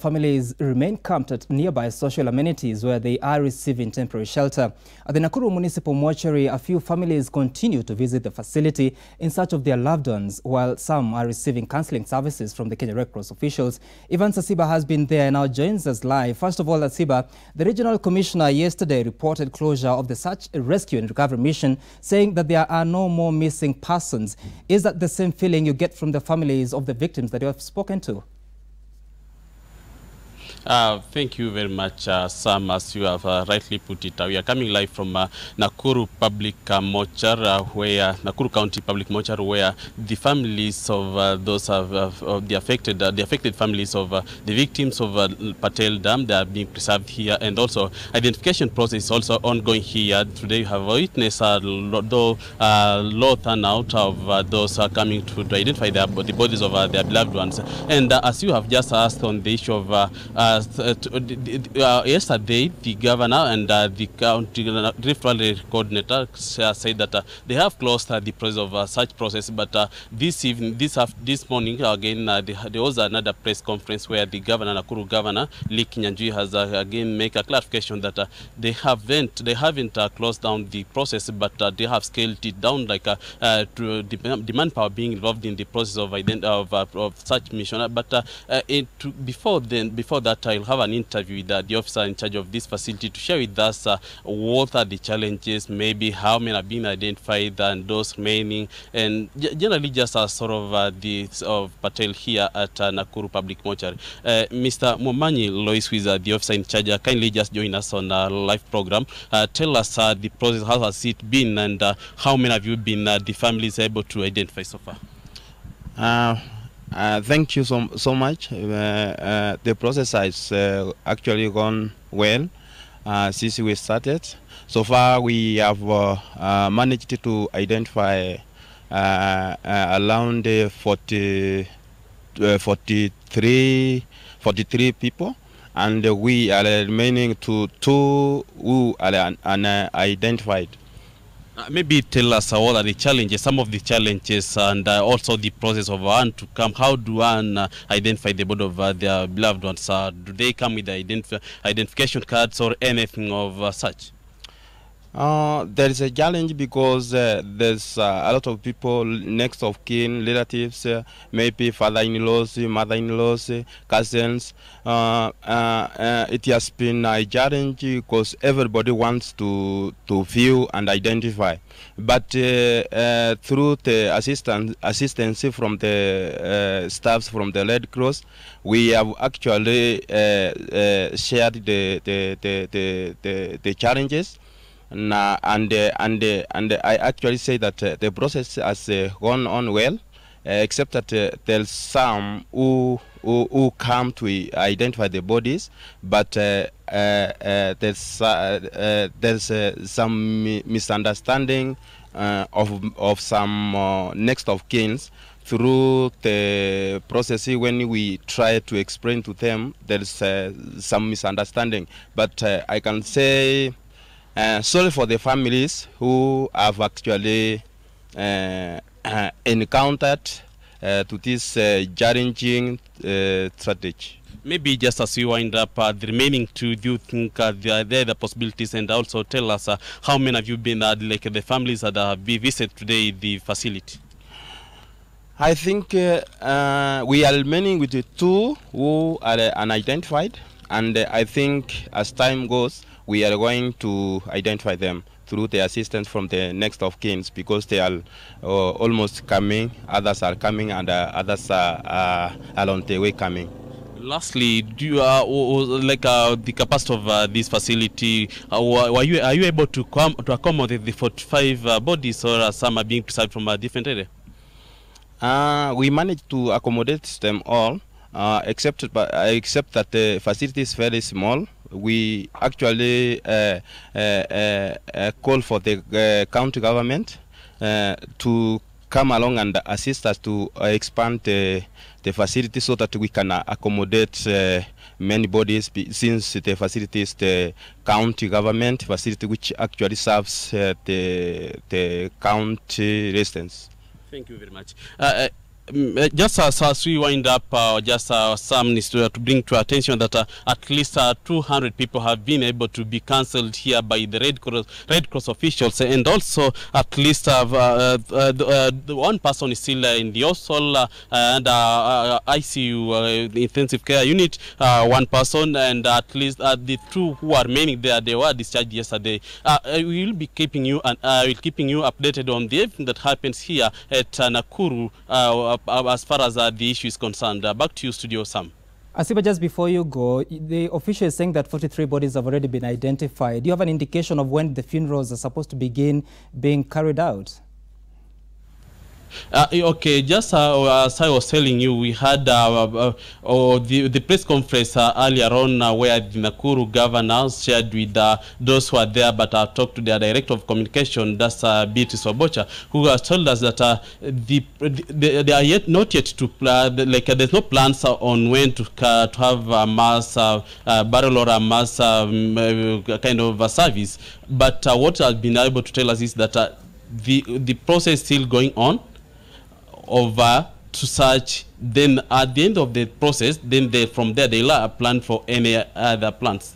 families remain camped at nearby social amenities where they are receiving temporary shelter. At the Nakuru Municipal Mortuary, a few families continue to visit the facility in search of their loved ones, while some are receiving counseling services from the Kenya Red Cross officials. Ivan Sasiba has been there and now joins us live. First of all, Sasiba, the regional commissioner yesterday reported closure of the search, rescue and recovery mission, saying that there are no more missing persons. Is that the same feeling you get from the families of the victims that you have spoken to? Thank you very much, Sam. As you have rightly put it, we are coming live from Nakuru Public Mortuary, where Nakuru County Public Mortuary, where the families of those of the affected families of the victims of Patel Dam, they are being preserved here, and also identification process is also ongoing here. Today, we have witnessed a low turnout of those coming to identify the bodies of their beloved ones. And as you have just asked on the issue of yesterday, the governor and the county Rift Valley coordinator said that they have closed the process of such process. But this morning again, there was another press conference where the governor, Nakuru Governor Lee Kinyanjui, has again made a clarification that they haven't closed down the process, but they have scaled it down, like to the manpower being involved in the process of such mission. But before that, I'll have an interview with the officer in charge of this facility to share with us what are the challenges, maybe how many have been identified and those remaining, and generally just a sort of the Patel here at Nakuru Public Mortuary. Mr. Momanyi Lois, who is the officer in charge, kindly just join us on a live program. Tell us the process, how has it been, and how many have you been the families able to identify so far? Thank you so much. The process has actually gone well since we started. So far, we have managed to identify around 43 people, and we are remaining to 2 who are unidentified. Maybe tell us what are the challenges, some of the challenges, and also the process of one to come. How do one identify the body of their beloved ones? Do they come with the identification cards or anything of such? There is a challenge because there's a lot of people, next of kin, relatives, maybe father-in-laws, mother-in-laws, cousins. It has been a challenge because everybody wants to view and identify. But through the assistance from the staffs from the Red Cross, we have actually shared the challenges. And I actually say that the process has gone on well, except that there's some who come to identify the bodies, but there's some misunderstanding of some next of kins. Through the process, when we try to explain to them, there's some misunderstanding. But I can say, sorry for the families who have actually encountered to this challenging strategy. Maybe just as we wind up, the remaining 2, do you think there are the possibilities? And also tell us how many have you been, like the families that have visited today the facility? I think we are remaining with the 2 who are unidentified, and I think as time goes, we are going to identify them through the assistance from the next of kins, because they are almost coming, others are coming, and others are on the way coming. Lastly, do you the capacity of this facility? Are you able to accommodate the 45 bodies, or some are being preserved from a different area? We managed to accommodate them all, except that the facility is very small. We actually call for the county government to come along and assist us to expand the facility so that we can accommodate many bodies, since the facility is the county government facility which actually serves the county residents. Thank you very much. Just as we wind up, some news to bring to attention that at least 200 people have been able to be cancelled here by the Red Cross officials, and also at least one person is still in the hospital and ICU, the intensive care unit. One person, and at least the two who are remaining there, they were discharged yesterday. We will be keeping you updated on the everything that happens here at Nakuru. As far as the issue is concerned. Back to you, Studio Sam. Asiba, just before you go, the official is saying that 43 bodies have already been identified. Do you have an indication of when the funerals are supposed to begin being carried out? Okay, just as I was telling you, we had the press conference earlier on where the Nakuru governor shared with those who are there, but I talked to their director of communication, that's B.T. Sobocha, who has told us that they are not yet to plan, like there's no plans on when to have a mass burial or a mass kind of service. But what has been able to tell us is that the process is still going on over to search. Then at the end of the process, then from there they'll plan for any other plans.